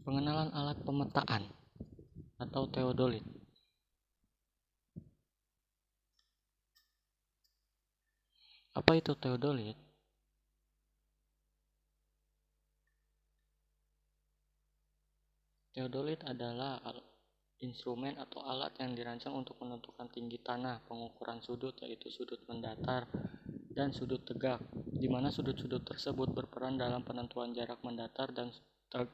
Pengenalan alat pemetaan atau theodolit. Apa itu theodolit? Theodolit adalah instrumen atau alat yang dirancang untuk menentukan tinggi tanah. Pengukuran sudut yaitu sudut mendatar dan sudut tegak, di mana sudut-sudut tersebut berperan dalam penentuan jarak mendatar dan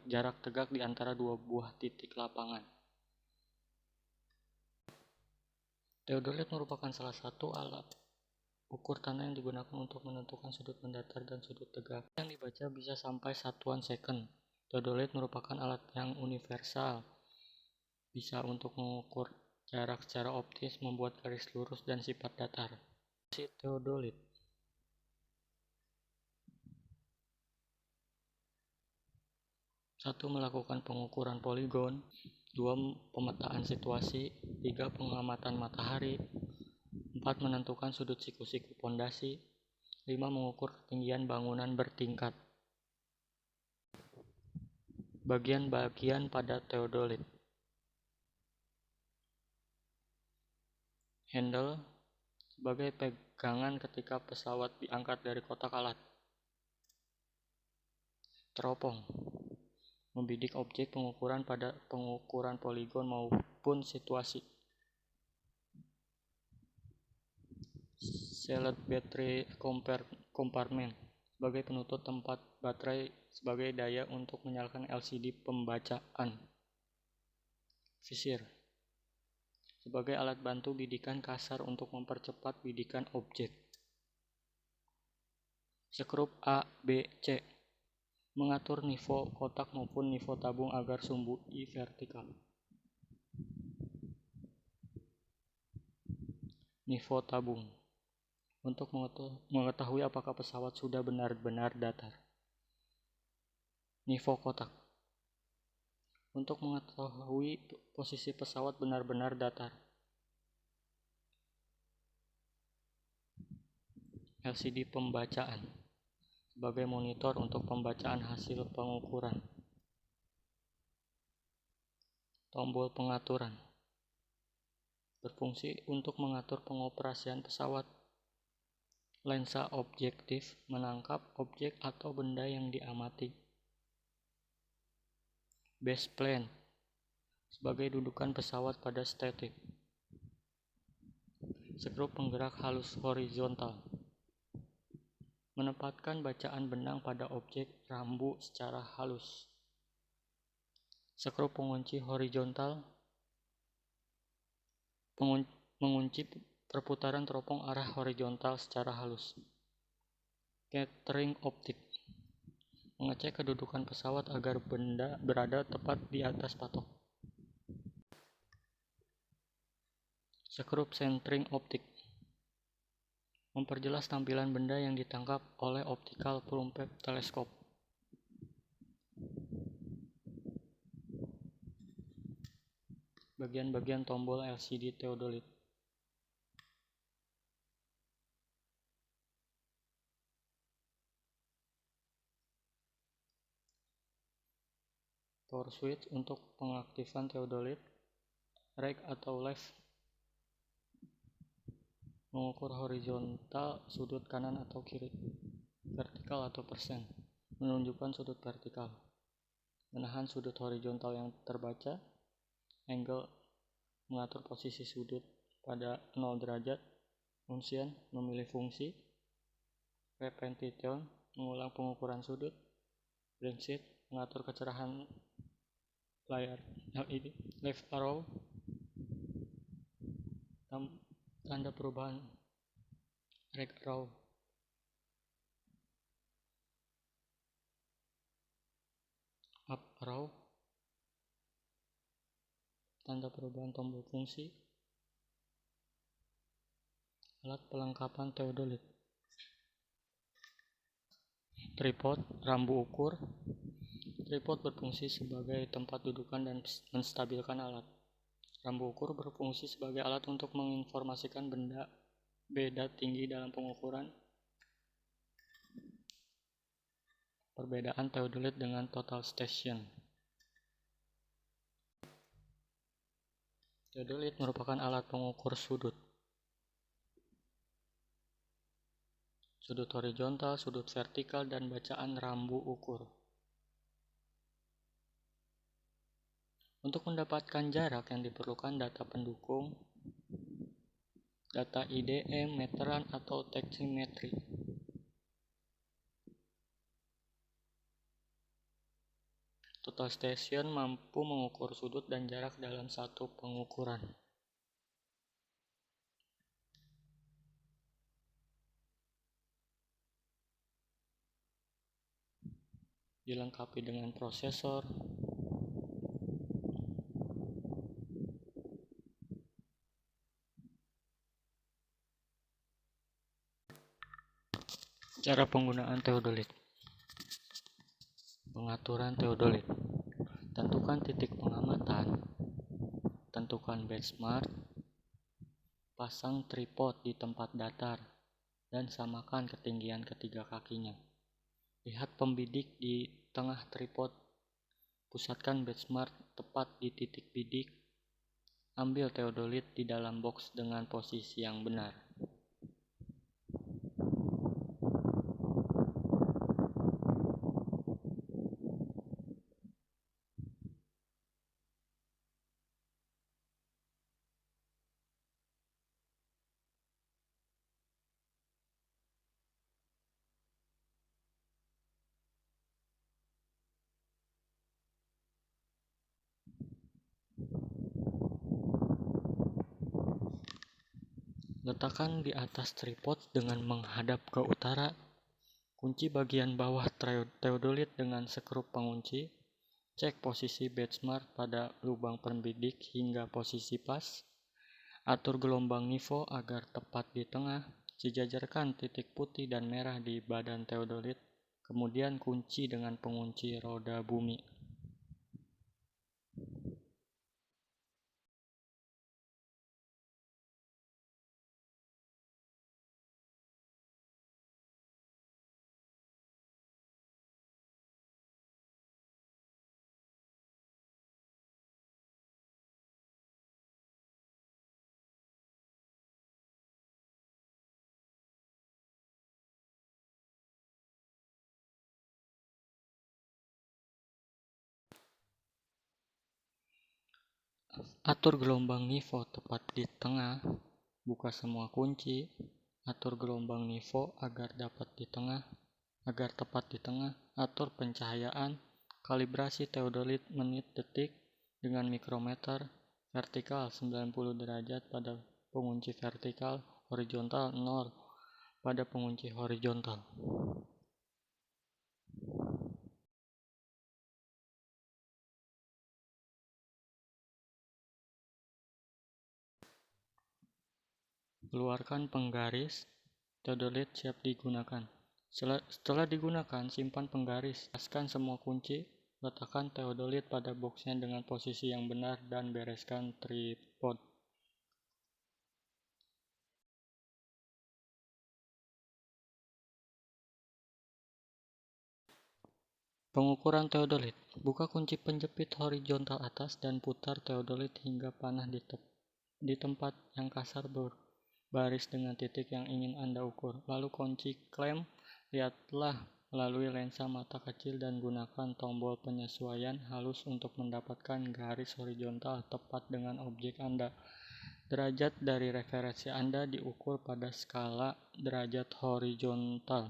jarak tegak di antara dua buah titik lapangan. Theodolit merupakan salah satu alat ukur tanah yang digunakan untuk menentukan sudut mendatar dan sudut tegak. Yang dibaca bisa sampai satuan second. Theodolit merupakan alat yang universal, bisa untuk mengukur jarak secara optis, membuat garis lurus dan sifat datar. Theodolit. 1. Melakukan pengukuran poligon. 2. Pemetaan situasi. 3. Pengamatan matahari. 4. Menentukan sudut siku-siku pondasi. 5. Mengukur ketinggian bangunan bertingkat. Bagian-bagian pada theodolit. Handle sebagai pegangan ketika pesawat diangkat dari kotak alat. Teropong membidik objek pengukuran pada pengukuran poligon maupun situasi. Solid battery compartment sebagai penutup tempat baterai sebagai daya untuk menyalakan LCD pembacaan. Visir sebagai alat bantu bidikan kasar untuk mempercepat bidikan objek. Skrup A, B, C mengatur nivou kotak maupun nivou tabung agar sumbu I vertikal. Nivou tabung untuk mengetahui apakah pesawat sudah benar-benar datar. Nivou kotak untuk mengetahui posisi pesawat benar-benar datar. LCD pembacaan sebagai monitor untuk pembacaan hasil pengukuran. Tombol pengaturan berfungsi untuk mengatur pengoperasian pesawat. Lensa objektif menangkap objek atau benda yang diamati. Base plane sebagai dudukan pesawat pada statik. Skrup penggerak halus horizontal menempatkan bacaan benang pada objek rambu secara halus. Skrup pengunci horizontal mengunci perputaran teropong arah horizontal secara halus. Catering optik mengecek kedudukan pesawat agar benda berada tepat di atas patok. Skrup centering optik memperjelas tampilan benda yang ditangkap oleh optical plumb teleskop. Bagian-bagian tombol LCD theodolit. Power switch untuk pengaktifan theodolit. Right atau left mengukur horizontal sudut kanan atau kiri. Vertikal atau persen menunjukkan sudut vertikal. Menahan sudut horizontal yang terbaca. Angle mengatur posisi sudut pada 0 derajat. Function memilih fungsi. Repetition mengulang pengukuran sudut. Blank sheet mengatur kecerahan layar LED. Left arrow tanda perubahan. Right arrow up arrow tanda perubahan tombol fungsi. Alat pelengkapan theodolit. Tripod, rambu ukur. Tripod berfungsi sebagai tempat dudukan dan menstabilkan alat. Rambu ukur berfungsi sebagai alat untuk menginformasikan beda tinggi dalam pengukuran. Perbedaan theodolit dengan total station. Teodolit merupakan alat pengukur sudut horizontal, sudut vertikal, dan bacaan rambu ukur. Untuk mendapatkan jarak yang diperlukan data pendukung, data IDM, meteran, atau taximetri. Total station mampu mengukur sudut dan jarak dalam satu pengukuran. Dilengkapi dengan prosesor, cara penggunaan teodolit. Pengaturan teodolit. Tentukan titik pengamatan, tentukan benchmark, pasang tripod di tempat datar, dan samakan ketinggian ketiga kakinya. Lihat pembidik di tengah tripod, pusatkan benchmark tepat di titik bidik, ambil teodolit di dalam box dengan posisi yang benar. Letakkan di atas tripod dengan menghadap ke utara. Kunci bagian bawah teodolit dengan skrup pengunci. Cek posisi benchmark pada lubang pembidik hingga posisi pas. Atur gelombang nifo agar tepat di tengah. Sejajarkan titik putih dan merah di badan teodolit. Kemudian kunci dengan pengunci roda bumi. Atur gelombang nifo tepat di tengah. Buka semua kunci. Atur gelombang nifo agar tepat di tengah. Atur pencahayaan. Kalibrasi teodolit menit detik dengan mikrometer. Vertikal 90 derajat pada pengunci vertikal, horizontal 0 pada pengunci horizontal. Keluarkan penggaris. Teodolit siap digunakan. Setelah digunakan, simpan penggaris. Lepaskan semua kunci. Letakkan teodolit pada boxnya dengan posisi yang benar dan bereskan tripod. Pengukuran teodolit. Buka kunci penjepit horizontal atas dan putar teodolit hingga panah di tempat yang kasar berbaris dengan titik yang ingin Anda ukur. Lalu kunci klem. Lihatlah melalui lensa mata kecil dan gunakan tombol penyesuaian halus untuk mendapatkan garis horizontal tepat dengan objek Anda. Derajat dari referensi Anda diukur pada skala derajat horizontal.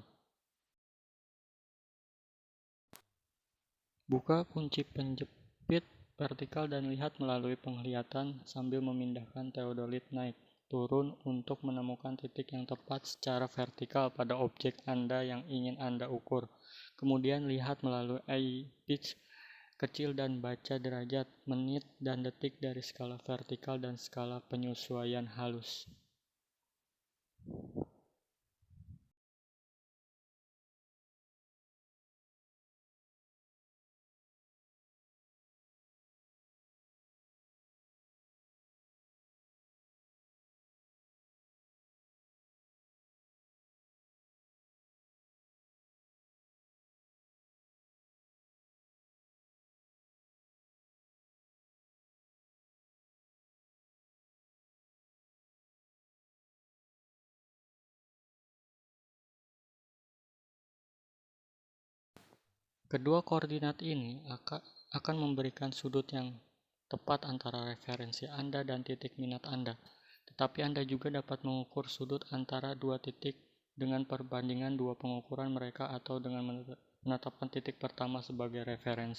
Buka kunci penjepit vertikal dan lihat melalui penglihatan sambil memindahkan teodolit naik turun untuk menemukan titik yang tepat secara vertikal pada objek Anda yang ingin Anda ukur. Kemudian lihat melalui eye pitch kecil dan baca derajat, menit, dan detik dari skala vertikal dan skala penyesuaian halus. Kedua koordinat ini akan memberikan sudut yang tepat antara referensi Anda dan titik minat Anda. Tetapi Anda juga dapat mengukur sudut antara dua titik dengan perbandingan dua pengukuran mereka atau dengan menetapkan titik pertama sebagai referensi.